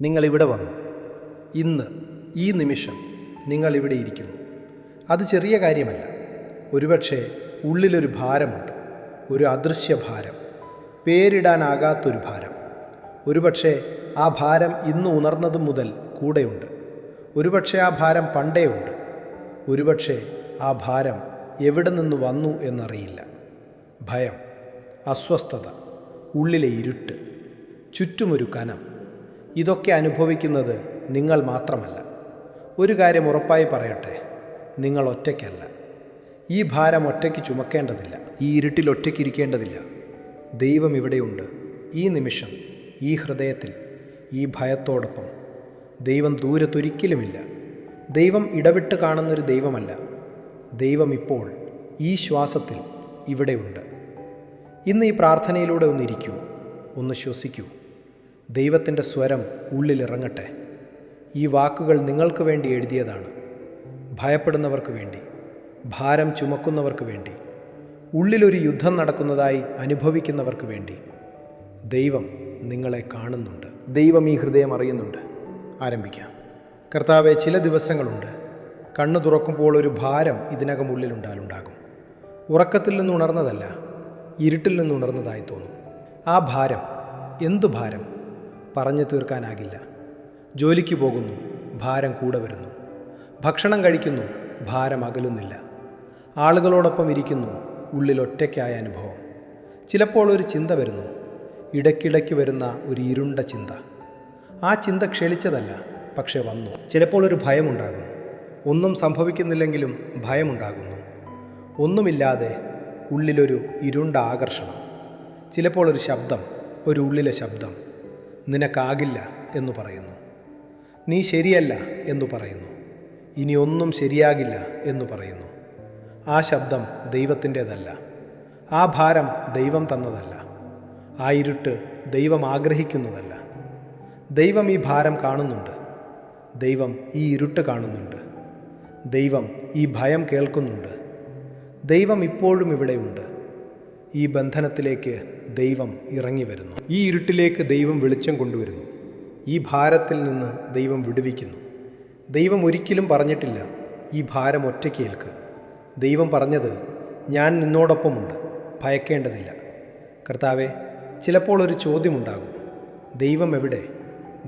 നിങ്ങളിവിടെ വന്നു. ഇന്ന് ഈ നിമിഷം നിങ്ങളിവിടെ ഇരിക്കുന്നു. അത് ചെറിയ കാര്യമല്ല. ഒരുപക്ഷെ ഉള്ളിലൊരു ഭാരമുണ്ട്, ഒരു അദൃശ്യ ഭാരം, പേരിടാനാകാത്തൊരു ഭാരം. ഒരുപക്ഷെ ആ ഭാരം ഇന്ന് ഉണർന്നത് മുതൽ കൂടെയുണ്ട്. ഒരുപക്ഷെ ആ ഭാരം പണ്ടേ ഉണ്ട്. ഒരുപക്ഷെ ആ ഭാരം എവിടെ നിന്ന് വന്നു എന്നറിയില്ല. ഭയം, അസ്വസ്ഥത, ഉള്ളിലെ ഇരുട്ട്, ചുറ്റുമൊരു കനം. ഇതൊക്കെ അനുഭവിക്കുന്നത് നിങ്ങൾ മാത്രമല്ല. ഒരു കാര്യം ഉറപ്പായി പറയട്ടെ, നിങ്ങൾ ഒറ്റയ്ക്കല്ല. ഈ ഭാരം ഒറ്റയ്ക്ക് ചുമക്കേണ്ടതില്ല. ഈ ഇരുട്ടിൽ ഒറ്റയ്ക്കിരിക്കേണ്ടതില്ല. ദൈവം ഇവിടെയുണ്ട്. ഈ നിമിഷം, ഈ ഹൃദയത്തിൽ, ഈ ഭയത്തോടൊപ്പം. ദൈവം ദൂരത്തൊരിക്കലുമില്ല. ദൈവം ഇടവിട്ട് കാണുന്നൊരു ദൈവമല്ല. ദൈവം ഇപ്പോൾ ഈ ശ്വാസത്തിൽ ഇവിടെയുണ്ട്. ഇന്ന് ഈ പ്രാർത്ഥനയിലൂടെ ഒന്നിരിക്കൂ, ഒന്ന് ശ്വസിക്കൂ. ദൈവത്തിൻ്റെ സ്വരം ഉള്ളിലിറങ്ങട്ടെ. ഈ വാക്കുകൾ നിങ്ങൾക്ക് വേണ്ടി എഴുതിയതാണ്. ഭയപ്പെടുന്നവർക്ക് വേണ്ടി, ഭാരം ചുമക്കുന്നവർക്ക് വേണ്ടി, ഉള്ളിലൊരു യുദ്ധം നടക്കുന്നതായി അനുഭവിക്കുന്നവർക്ക് വേണ്ടി. ദൈവം നിങ്ങളെ കാണുന്നുണ്ട്. ദൈവം ഈ ഹൃദയം അറിയുന്നുണ്ട്. ആരംഭിക്കാം. കർത്താവെ, ചില ദിവസങ്ങളുണ്ട് കണ്ണു തുറക്കുമ്പോൾ ഒരു ഭാരം ഇതിനകം ഉള്ളിലുണ്ടാകും. ഉറക്കത്തിൽ നിന്ന് ഉണർന്നതല്ല, ഇരുട്ടിൽ നിന്ന് ഉണർന്നതായി തോന്നും. ആ ഭാരം, എന്തു ഭാരം? പറഞ്ഞു തീർക്കാനാകില്ല. ജോലിക്ക് പോകുന്നു, ഭാരം കൂടെ വരുന്നു. ഭക്ഷണം കഴിക്കുന്നു, ഭാരം അകലുന്നില്ല. ആളുകളോടൊപ്പം ഇരിക്കുന്നു, ഉള്ളിൽ ഒറ്റയ്ക്കായ അനുഭവം. ചിലപ്പോൾ ഒരു ചിന്ത വരുന്നു, ഇടയ്ക്കിടയ്ക്ക് വരുന്ന ഒരു ഇരുണ്ട ചിന്ത. ആ ചിന്ത ക്ഷണിച്ചതല്ല, പക്ഷെ വന്നു. ചിലപ്പോൾ ഒരു ഭയമുണ്ടാകുന്നു. ഒന്നും സംഭവിക്കുന്നില്ലെങ്കിലും ഭയമുണ്ടാകുന്നു. ഒന്നുമില്ലാതെ ഉള്ളിലൊരു ഇരുണ്ട ആകർഷണം. ചിലപ്പോൾ ഒരു ശബ്ദം, ഒരു ഉള്ളിലെ ശബ്ദം. നിനക്കാകില്ല എന്ന് പറയുന്നു. നീ ശരിയല്ല എന്ന് പറയുന്നു. ഇനി ഒന്നും ശരിയാകില്ല എന്ന് പറയുന്നു. ആ ശബ്ദം ദൈവത്തിൻ്റേതല്ല. ആ ഭാരം ദൈവം തന്നതല്ല. ആ ഇരുട്ട് ദൈവം ആഗ്രഹിക്കുന്നതല്ല. ദൈവം ഈ ഭാരം കാണുന്നുണ്ട്. ദൈവം ഈ ഇരുട്ട് കാണുന്നുണ്ട്. ദൈവം ഈ ഭയം കേൾക്കുന്നുണ്ട്. ദൈവം ഇപ്പോഴും ഇവിടെയുണ്ട്. ഈ ബന്ധനത്തിലേക്ക് ദൈവം ഇറങ്ങി വരുന്നു. ഈ ഇരുട്ടിലേക്ക് ദൈവം വെളിച്ചം കൊണ്ടുവരുന്നു. ഈ ഭാരത്തിൽ നിന്ന് ദൈവം വിടുവിക്കുന്നു. ദൈവം ഒരിക്കലും പറഞ്ഞിട്ടില്ല, ഈ ഭാരം ഒറ്റയ്ക്ക് ഏൽക്ക്. ദൈവം പറഞ്ഞത്, ഞാൻ നിന്നോടൊപ്പമുണ്ട്, ഭയക്കേണ്ടതില്ല. കർത്താവെ, ചിലപ്പോൾ ഒരു ചോദ്യമുണ്ടാകും, ദൈവം എവിടെ?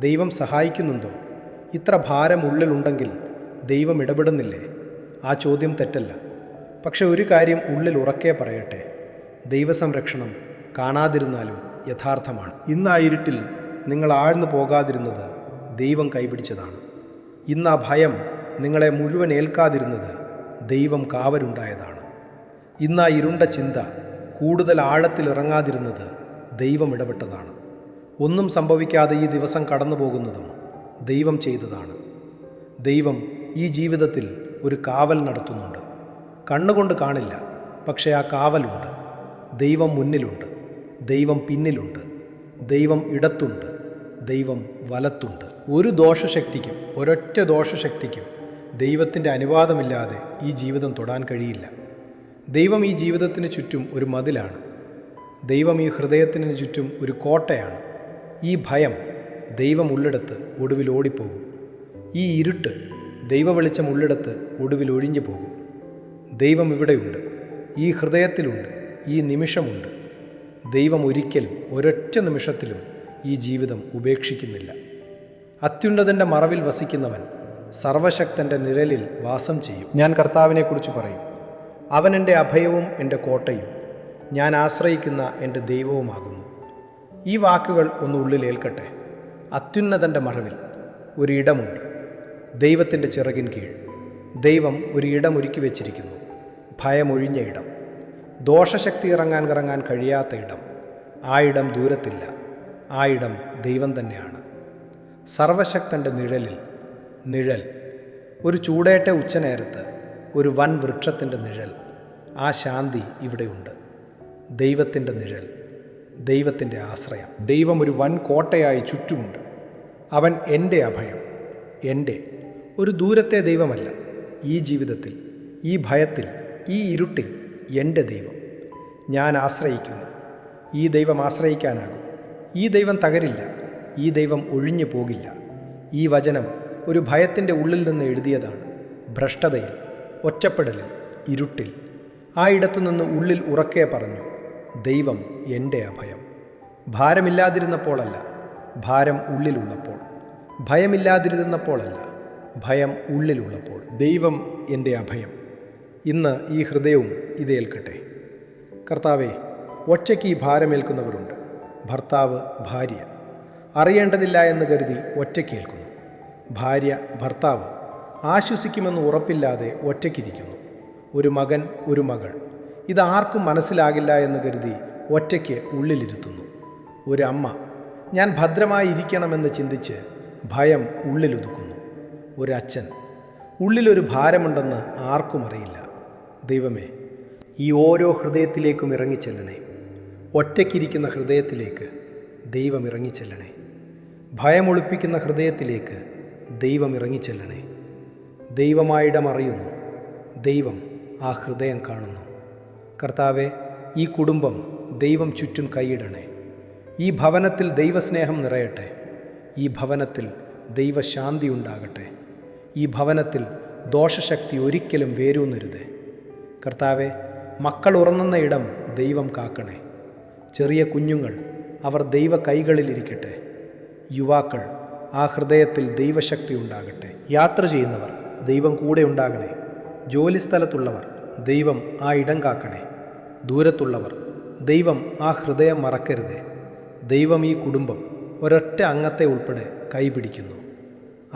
ദൈവം സഹായിക്കുന്നുണ്ടോ? ഇത്ര ഭാരം ഉള്ളിലുണ്ടെങ്കിൽ ദൈവം ഇടപെടുന്നില്ലേ? ആ ചോദ്യം തെറ്റല്ല. പക്ഷെ ഒരു കാര്യം ഉള്ളിൽ ഉറക്കെ പറയട്ടെ, ദൈവസംരക്ഷണം കാണാതിരുന്നാലും യഥാർത്ഥമാണ്. ഇന്ന് ആ ഇരുട്ടിൽ നിങ്ങൾ ആഴ്ന്നു പോകാതിരുന്നത് ദൈവം കൈപിടിച്ചതാണ്. ഇന്ന് ആ ഭയം നിങ്ങളെ മുഴുവൻ ഏൽക്കാതിരുന്നത് ദൈവം കാവലുണ്ടായതാണ്. ഇന്ന് ആ ഇരുണ്ട ചിന്ത കൂടുതൽ ആഴത്തിലിറങ്ങാതിരുന്നത് ദൈവം ഇടപെട്ടതാണ്. ഒന്നും സംഭവിക്കാതെ ഈ ദിവസം കടന്നു പോകുന്നതും ദൈവം ചെയ്തതാണ്. ദൈവം ഈ ജീവിതത്തിൽ ഒരു കാവൽ നടത്തുന്നുണ്ട്. കണ്ണുകൊണ്ട് കാണില്ല, പക്ഷേ ആ കാവലുണ്ട്. ദൈവം മുന്നിലുണ്ട്, ദൈവം പിന്നിലുണ്ട്, ദൈവം ഇടത്തുണ്ട്, ദൈവം വലത്തുണ്ട്. ഒരു ദോഷശക്തിക്കും, ഒരൊറ്റ ദോഷശക്തിക്കും ദൈവത്തിൻ്റെ അനുവാദമില്ലാതെ ഈ ജീവിതം തൊടാൻ കഴിയില്ല. ദൈവം ഈ ജീവിതത്തിന് ചുറ്റും ഒരു മതിലാണ്. ദൈവം ഈ ഹൃദയത്തിന് ചുറ്റും ഒരു കോട്ടയാണ്. ഈ ഭയം ദൈവം ഉള്ളിടത്ത് ഒടുവിൽ ഓടിപ്പോകും. ഈ ഇരുട്ട് ദൈവ വെളിച്ചം ഉള്ളിടത്ത് ഒടുവിൽ ഒഴിഞ്ഞു പോകും. ദൈവം ഇവിടെയുണ്ട്, ഈ ഹൃദയത്തിലുണ്ട്, ഈ നിമിഷമുണ്ട്. ദൈവം ഒരിക്കലും ഒരൊറ്റ നിമിഷത്തിലും ഈ ജീവിതം ഉപേക്ഷിക്കുന്നില്ല. അത്യുന്നതൻ്റെ മറവിൽ വസിക്കുന്നവൻ സർവശക്തൻ്റെ നിഴലിൽ വാസം ചെയ്യും. ഞാൻ കർത്താവിനെക്കുറിച്ച് പറയും, അവൻ എൻ്റെ അഭയവും എൻ്റെ കോട്ടയും, ഞാൻ ആശ്രയിക്കുന്ന എൻ്റെ ദൈവവുമാകുന്നു. ഈ വാക്കുകൾ ഒന്ന് ഉള്ളിലേൽക്കട്ടെ. അത്യുന്നതൻ്റെ മറവിൽ ഒരിടമുണ്ട്. ദൈവത്തിൻ്റെ ചിറകിൻ കീഴ് ദൈവം ഒരു ഇടമൊരുക്കി വച്ചിരിക്കുന്നു. ഭയമൊഴിഞ്ഞ ഇടം, ദോഷശക്തി ഇറങ്ങാൻ കഴിയാത്ത ഇടം. ആ ഇടം ദൂരത്തില്ല. ആ ഇടം ദൈവം തന്നെയാണ്. സർവശക്തൻ്റെ നിഴൽ, ഒരു ചൂടേറ്റ ഉച്ചനേരത്ത് ഒരു വൻ വൃക്ഷത്തിൻ്റെ നിഴൽ. ആ ശാന്തി ഇവിടെയുണ്ട്. ദൈവത്തിൻ്റെ നിഴൽ, ദൈവത്തിൻ്റെ ആശ്രയം. ദൈവം ഒരു വൻ കോട്ടയായി ചുറ്റുമുണ്ട്. അവൻ എൻ്റെ അഭയം, എൻ്റെ ഒരു ദൂരത്തെ ദൈവമല്ല. ഈ ജീവിതത്തിൽ, ഈ ഭയത്തിൽ, ഈ ഇരുട്ടിൽ എൻ്റെ ദൈവം. ഞാൻ ആശ്രയിക്കുന്നു. ഈ ദൈവം ആശ്രയിക്കാനാകും. ഈ ദൈവം തകരില്ല. ഈ ദൈവം ഒഴിഞ്ഞു പോകില്ല. ഈ വചനം ഒരു ഭയത്തിൻ്റെ ഉള്ളിൽ നിന്ന് എഴുതിയതാണ്. ഭ്രഷ്ടതയിൽ, ഒറ്റപ്പെടലിൽ, ഇരുട്ടിൽ ആ ഇടത്തുനിന്ന് ഉള്ളിൽ ഉറക്കെ പറഞ്ഞു, ദൈവം എൻ്റെ അഭയം. ഭാരമില്ലാതിരുന്നപ്പോഴല്ല, ഭാരം ഉള്ളിലുള്ളപ്പോൾ. ഭയമില്ലാതിരുന്നപ്പോഴല്ല, ഭയം ഉള്ളിലുള്ളപ്പോൾ. ദൈവം എൻ്റെ അഭയം. ഇന്ന് ഈ ഹൃദയവും ഇതേൽക്കട്ടെ. കർത്താവേ, ഒറ്റയ്ക്ക് ഈ ഭാരമേൽക്കുന്നവരുണ്ട്. ഭർത്താവ്, ഭാര്യ അറിയേണ്ടതില്ല എന്ന് കരുതി ഒറ്റയ്ക്കേൽക്കുന്നു. ഭാര്യ, ഭർത്താവ് ആശ്വസിക്കുമെന്ന് ഉറപ്പില്ലാതെ ഒറ്റയ്ക്കിരിക്കുന്നു. ഒരു മകൻ, ഒരു മകൾ ഇതാർക്കും മനസ്സിലാകില്ല എന്ന് കരുതി ഒറ്റയ്ക്ക് ഉള്ളിലിരുത്തുന്നു. ഒരു അമ്മ ഞാൻ ഭദ്രമായി ഇരിക്കണമെന്ന് ചിന്തിച്ച് ഭയം ഉള്ളിലൊതുക്കുന്നു. ഒരു അച്ഛൻ ഉള്ളിലൊരു ഭാരമുണ്ടെന്ന് ആർക്കും അറിയില്ല. ദൈവമേ, ഈ ഓരോ ഹൃദയത്തിലേക്കും ഇറങ്ങിച്ചെല്ലണേ. ഒറ്റയ്ക്കിരിക്കുന്ന ഹൃദയത്തിലേക്ക് ദൈവം ഇറങ്ങിച്ചെല്ലണേ. ഭയമൊളിപ്പിക്കുന്ന ഹൃദയത്തിലേക്ക് ദൈവം ഇറങ്ങിച്ചെല്ലണേ. ദൈവമായിടം അറിയുന്നു, ദൈവം ആ ഹൃദയം കാണുന്നു. കർത്താവെ, ഈ കുടുംബം ദൈവം ചുറ്റും കൈയിടണേ. ഈ ഭവനത്തിൽ ദൈവസ്നേഹം നിറയട്ടെ. ഈ ഭവനത്തിൽ ദൈവശാന്തി ഉണ്ടാകട്ടെ. ഈ ഭവനത്തിൽ ദോഷശക്തി ഒരിക്കലും വേരൂന്നരുതേ. കർത്താവെ, മക്കൾ ഉറങ്ങുന്ന ഇടം ദൈവം കാക്കണേ. ചെറിയ കുഞ്ഞുങ്ങൾ അവർ ദൈവ കൈകളിലിരിക്കട്ടെ. യുവാക്കൾ ആ ഹൃദയത്തിൽ ദൈവശക്തി ഉണ്ടാകട്ടെ. യാത്ര ചെയ്യുന്നവർ ദൈവം കൂടെ ഉണ്ടാകണേ. ജോലിസ്ഥലത്തുള്ളവർ ദൈവം ആ ഇടം കാക്കണേ. ദൂരത്തുള്ളവർ ദൈവം ആ ഹൃദയം മറക്കരുതേ. ദൈവം ഈ കുടുംബം ഒരൊറ്റ അംഗത്തെ ഉൾപ്പെടെ കൈപിടിക്കുന്നു.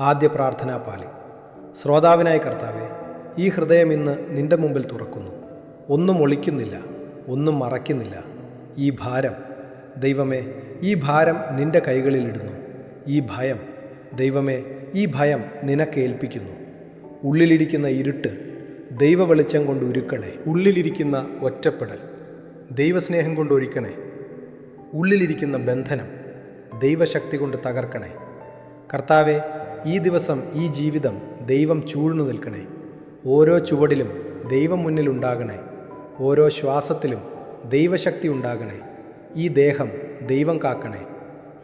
ആദ്യ പ്രാർത്ഥനാ പാളി. ശ്രോതാവിനായ കർത്താവെ, ഈ ഹൃദയം ഇന്ന് നിൻ്റെ മുമ്പിൽ തുറക്കുന്നു. ഒന്നും ഒളിക്കുന്നില്ല, ഒന്നും മറയ്ക്കുന്നില്ല. ഈ ഭാരം ദൈവമേ, ഈ ഭാരം നിൻ്റെ കൈകളിലിടുന്നു. ഈ ഭയം ദൈവമേ, ഈ ഭയം നിനക്ക് ഏൽപ്പിക്കുന്നു. ഉള്ളിലിരിക്കുന്ന ഇരുട്ട് ദൈവ വെളിച്ചം കൊണ്ട് ഉരുക്കണേ. ഉള്ളിലിരിക്കുന്ന ഒറ്റപ്പെടൽ ദൈവസ്നേഹം കൊണ്ട് ഒഴിക്കണേ. ഉള്ളിലിരിക്കുന്ന ബന്ധനം ദൈവശക്തി കൊണ്ട് തകർക്കണേ. കർത്താവെ, ഈ ദിവസം ഈ ജീവിതം ദൈവം ചൂഴ്ന്നു നിൽക്കണേ. ഓരോ ചുവടിലും ദൈവം മുന്നിലുണ്ടാകണേ. ഓരോ ശ്വാസത്തിലും ദൈവശക്തി ഉണ്ടാകണേ. ഈ ദേഹം ദൈവം കാക്കണേ.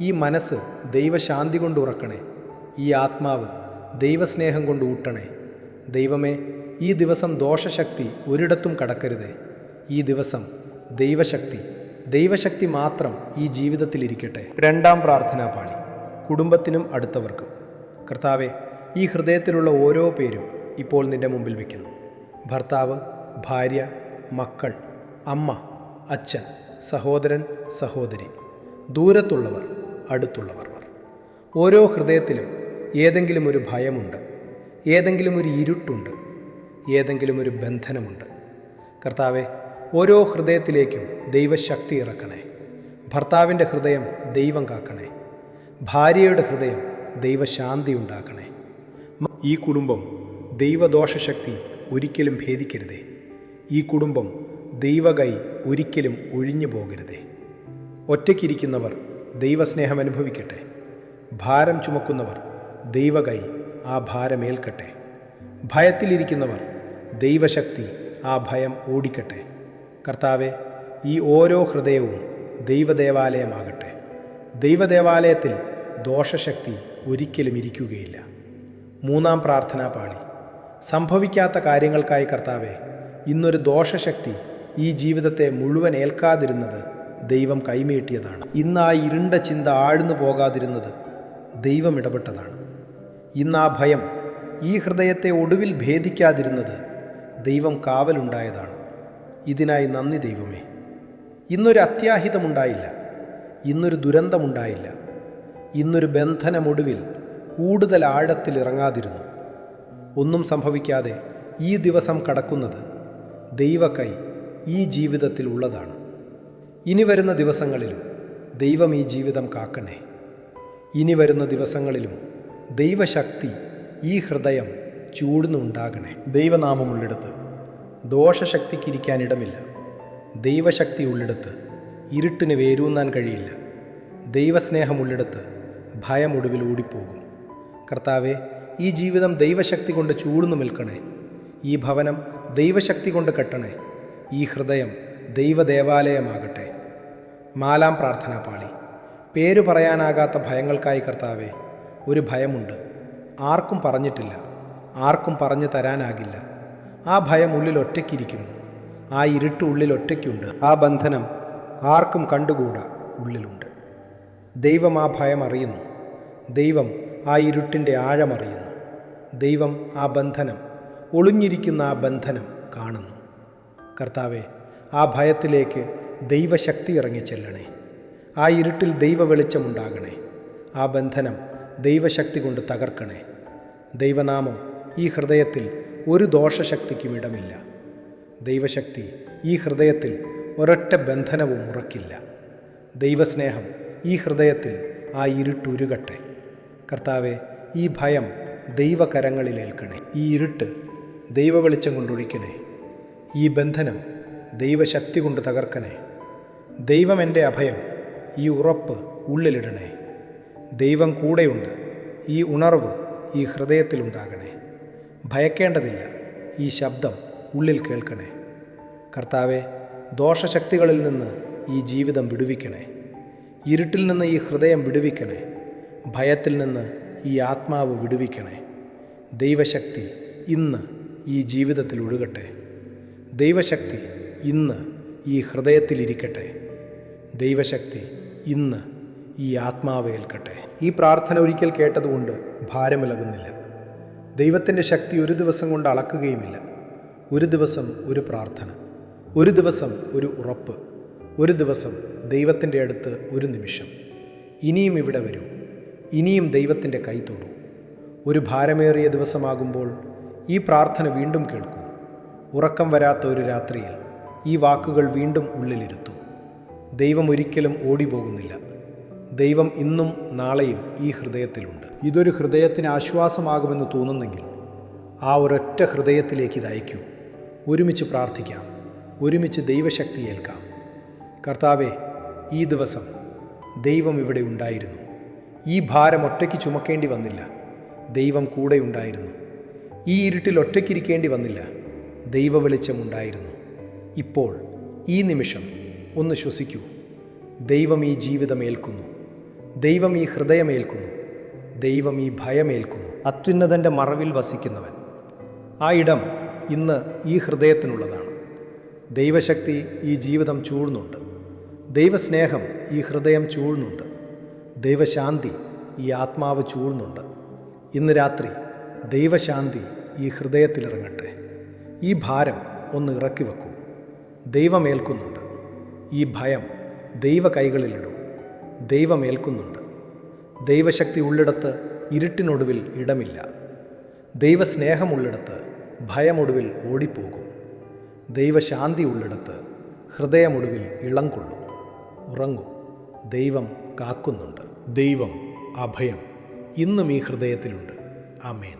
ഈ മനസ്സ് ദൈവശാന്തി കൊണ്ട് ഉറക്കണേ. ഈ ആത്മാവ് ദൈവസ്നേഹം കൊണ്ട് ഊട്ടണേ. ദൈവമേ, ഈ ദിവസം ദോഷശക്തി ഒരിടത്തും കടക്കരുതേ. ഈ ദിവസം ദൈവശക്തി മാത്രം ഈ ജീവിതത്തിലിരിക്കട്ടെ. രണ്ടാം പ്രാർത്ഥനാ പാളി. കുടുംബത്തിനും അടുത്തവർക്കും. കർത്താവെ, ഈ ഹൃദയത്തിലുള്ള ഓരോ പേരും ഇപ്പോൾ നിൻ്റെ മുമ്പിൽ വയ്ക്കുന്നു. ഭർത്താവ്, ഭാര്യ, മക്കൾ, അമ്മ, അച്ഛൻ, സഹോദരൻ, സഹോദരി, ദൂരത്തുള്ളവർ, അടുത്തുള്ളവർ. ഓരോ ഹൃദയത്തിലും ഏതെങ്കിലും ഒരു ഭയമുണ്ട്, ഏതെങ്കിലും ഒരു ഇരുട്ടുണ്ട്, ഏതെങ്കിലും ഒരു ബന്ധനമുണ്ട്. കർത്താവെ, ഓരോ ഹൃദയത്തിലേക്കും ദൈവശക്തി ഇറക്കണേ. ഭർത്താവിൻ്റെ ഹൃദയം ദൈവം കാക്കണേ. ഭാര്യയുടെ ഹൃദയം ദൈവശാന്തി ഉണ്ടാക്കണേ. ഈ കുടുംബം ദൈവദോഷശക്തി ഒരിക്കലും ഭേദിക്കരുതേ. ഈ കുടുംബം ദൈവകൈ ഒരിക്കലും ഒഴിഞ്ഞു പോകരുതേ. ഒറ്റയ്ക്കിരിക്കുന്നവർ ദൈവസ്നേഹം അനുഭവിക്കട്ടെ. ഭാരം ചുമക്കുന്നവർ ദൈവകൈ ആ ഭാരമേൽക്കട്ടെ. ഭയത്തിലിരിക്കുന്നവർ ദൈവശക്തി ആ ഭയം ഓടിക്കട്ടെ. കർത്താവെ, ഈ ഓരോ ഹൃദയവും ദൈവദേവാലയമാകട്ടെ. ദൈവദേവാലയത്തിൽ ദോഷശക്തി ഒരിക്കലും ഇരിക്കുകയില്ല. മൂന്നാം പ്രാർത്ഥനാ പാളി. സംഭവിക്കാത്ത കാര്യങ്ങൾക്കായി കർത്താവെ, ഇന്നൊരു ദോഷശക്തി ഈ ജീവിതത്തെ മുഴുവൻ ഏൽക്കാതിരുന്നത് ദൈവം കൈമീട്ടിയതാണ്. ഇന്ന് ആ ഇരുണ്ട ചിന്ത ആഴ്ന്നു പോകാതിരുന്നത് ദൈവം ഇടപെട്ടതാണ്. ഇന്ന് ആ ഭയം ഈ ഹൃദയത്തെ ഒടുവിൽ ഭേദിക്കാതിരുന്നത് ദൈവം കാവലുണ്ടായതാണ്. ഇതിനായി നന്ദി ദൈവമേ. ഇന്നൊരു അത്യാഹിതമുണ്ടായില്ല, ഇന്നൊരു ദുരന്തമുണ്ടായില്ല, ഇന്നൊരു ബന്ധനമൊടുവിൽ കൂടുതൽ ആഴത്തിൽ ഇറങ്ങാതിരുന്നു. ഒന്നും സംഭവിക്കാതെ ഈ ദിവസം കടക്കുന്നത് ദൈവകൈ ഈ ജീവിതത്തിൽ ഉള്ളതാണ്. ഇനി വരുന്ന ദിവസങ്ങളിലും ദൈവം ഈ ജീവിതം കാക്കണേ. ഇനി വരുന്ന ദിവസങ്ങളിലും ദൈവശക്തി ഈ ഹൃദയം ചൂടുന്നുണ്ടാകണേ. ദൈവനാമമുള്ളിടത്ത് ദോഷശക്തിക്കിരിക്കാനിടമില്ല. ദൈവശക്തി ഉള്ളിടത്ത് ഇരുട്ടിന് വേരൂന്നാൻ കഴിയില്ല. ദൈവസ്നേഹമുള്ളിടത്ത് ഭയമൊടുവിൽ ഓടിപ്പോകും. കർത്താവെ, ഈ ജീവിതം ദൈവശക്തി കൊണ്ട് ചൂടുന്നു നിൽക്കണേ. ഈ ഭവനം ദൈവശക്തി കൊണ്ട് കെട്ടണേ. ഈ ഹൃദയം ദൈവദേവാലയമാകട്ടെ. നാലാം പ്രാർത്ഥനാ പാളി. പേരു പറയാനാകാത്ത ഭയങ്ങൾക്കായി കർത്താവെ, ഒരു ഭയമുണ്ട്. ആർക്കും പറഞ്ഞിട്ടില്ല, ആർക്കും പറഞ്ഞു തരാനാകില്ല. ആ ഭയം ഉള്ളിൽ ഒറ്റയ്ക്കിരിക്കുന്നു. ആ ഇരുട്ട് ഉള്ളിൽ ഒറ്റയ്ക്കുണ്ട്. ആ ബന്ധനം ആർക്കും കണ്ടുകൂടാ, ഉള്ളിലുണ്ട്. ദൈവം ആ ഭയം അറിയുന്നു. ദൈവം ആ ഇരുട്ടിൻ്റെ ആഴമറിയുന്നു. ദൈവം ആ ബന്ധനം, ഒളിഞ്ഞിരിക്കുന്ന ആ ബന്ധനം കാണുന്നു. കർത്താവേ, ആ ഭയത്തിലേക്ക് ദൈവശക്തി ഇറങ്ങിച്ചെല്ലണേ. ആ ഇരുട്ടിൽ ദൈവ വെളിച്ചമുണ്ടാകണേ. ആ ബന്ധനം ദൈവശക്തി കൊണ്ട് തകർക്കണേ. ദൈവനാമം ഈ ഹൃദയത്തിൽ ഒരു ദോഷശക്തിക്കും ഇടമില്ല. ദൈവശക്തി ഈ ഹൃദയത്തിൽ ഒരൊറ്റ ബന്ധനവും ഉറക്കില്ല. ദൈവസ്നേഹം ഈ ഹൃദയത്തിൽ ആ ഇരുട്ടുരുകട്ടെ. കർത്താവെ, ഈ ഭയം ദൈവകരങ്ങളിലേൽക്കണേ. ഈ ഇരുട്ട് ദൈവവെളിച്ചം കൊണ്ടൊഴിക്കണേ. ഈ ബന്ധനം ദൈവശക്തി കൊണ്ട് തകർക്കണേ. ദൈവം എൻ്റെ അഭയം, ഈ ഉറപ്പ് ഉള്ളിലിടണേ. ദൈവം കൂടെയുണ്ട്, ഈ ഉണർവ് ഈ ഹൃദയത്തിലുണ്ടാകണേ. ഭയക്കേണ്ടതില്ല, ഈ ശബ്ദം ഉള്ളിൽ കേൾക്കണേ. കർത്താവെ, ദോഷശക്തികളിൽ നിന്ന് ഈ ജീവിതം വിടുവിക്കണേ. ഇരുട്ടിൽ നിന്ന് ഈ ഹൃദയം വിടുവിക്കണേ. ഭയത്തിൽ നിന്ന് ഈ ആത്മാവ് വിടുവിക്കണേ. ദൈവശക്തി ഇന്ന് ഈ ജീവിതത്തിൽ ഒഴുകട്ടെ. ദൈവശക്തി ഇന്ന് ഈ ഹൃദയത്തിലിരിക്കട്ടെ. ദൈവശക്തി ഇന്ന് ഈ ആത്മാവ് ഏൽക്കട്ടെ. ഈ പ്രാർത്ഥന ഒരിക്കൽ കേട്ടതുകൊണ്ട് ഭാരമിളകുന്നില്ല. ദൈവത്തിൻ്റെ ശക്തി ഒരു ദിവസം കൊണ്ട് അളക്കുകയുമില്ല. ഒരു ദിവസം ഒരു പ്രാർത്ഥന, ഒരു ദിവസം ഒരു ഉറപ്പ്, ഒരു ദിവസം ദൈവത്തിൻ്റെ അടുത്ത് ഒരു നിമിഷം. ഇനിയും ഇവിടെ വരൂ, ഇനിയും ദൈവത്തിൻ്റെ കൈ തൊടൂ. ഒരു ഭാരമേറിയ ദിവസമാകുമ്പോൾ ഈ പ്രാർത്ഥന വീണ്ടും കേൾക്കൂ. ഉറക്കം വരാത്ത ഒരു രാത്രിയിൽ ഈ വാക്കുകൾ വീണ്ടും ഉള്ളിലിരുത്തൂ. ദൈവം ഒരിക്കലും ഓടിപ്പോകുന്നില്ല. ദൈവം ഇന്നും നാളെയും ഈ ഹൃദയത്തിലുണ്ട്. ഇതൊരു ഹൃദയത്തിന് ആശ്വാസമാകുമെന്ന് തോന്നുന്നെങ്കിൽ ആ ഒരൊറ്റ ഹൃദയത്തിലേക്ക് ഇത് അയക്കൂ. ഒരുമിച്ച് പ്രാർത്ഥിക്കാം, ഒരുമിച്ച് ദൈവശക്തി ഏൽക്കാം. കർത്താവെ, ഈ ദിവസം ദൈവം ഇവിടെ ഉണ്ടായിരുന്നു. ഈ ഭാരം ഒറ്റയ്ക്ക് ചുമക്കേണ്ടി വന്നില്ല. ദൈവം കൂടെ ഉണ്ടായിരുന്നു. ഈ ഇരുട്ടിൽ ഒറ്റയ്ക്കിരിക്കേണ്ടി വന്നില്ല. ദൈവ വെളിച്ചമുണ്ടായിരുന്നു. ഇപ്പോൾ ഈ നിമിഷം ഒന്ന് ശ്വസിക്കൂ. ദൈവം ഈ ജീവിതം ഏൽക്കുന്നു. ദൈവം ഈ ഹൃദയമേൽക്കുന്നു. ദൈവം ഈ ഭയമേൽക്കുന്നു. അത്യുന്നതൻ്റെ മറവിൽ വസിക്കുന്നവൻ. ആ ഇടം ഇന്ന് ഈ ഹൃദയത്തിനുള്ളതാണ്. ദൈവശക്തി ഈ ജീവിതം ചൂഴ്ന്നുണ്ട്. ദൈവസ്നേഹം ഈ ഹൃദയം ചൂഴ്ന്നുണ്ട്. ദൈവശാന്തി ഈ ആത്മാവ് ചൂഴ്ന്നുണ്ട്. ഇന്ന് രാത്രി ദൈവശാന്തി ഈ ഹൃദയത്തിലിറങ്ങട്ടെ. ഈ ഭാരം ഒന്ന് ഇറക്കി വെക്കൂ. ദൈവമേൽക്കുന്നുണ്ട്. ഈ ഭയം ദൈവ കൈകളിലിടൂ. ദൈവമേൽക്കുന്നുണ്ട്. ദൈവശക്തി ഉള്ളിടത്ത് ഇരുട്ടിനൊടുവിൽ ഇടമില്ല. ദൈവസ്നേഹമുള്ളിടത്ത് ഭയമൊടുവിൽ ഓടിപ്പോകും. ദൈവശാന്തി ഉള്ളിടത്ത് ഹൃദയമൊടുവിൽ ഇളം കൊള്ളും. ഉറങ്ങൂ, ദൈവം കാക്കുന്നുണ്ട്. ദൈവം അഭയം ഇന്നും ഈ ഹൃദയത്തിലുണ്ട്. ആമേൻ.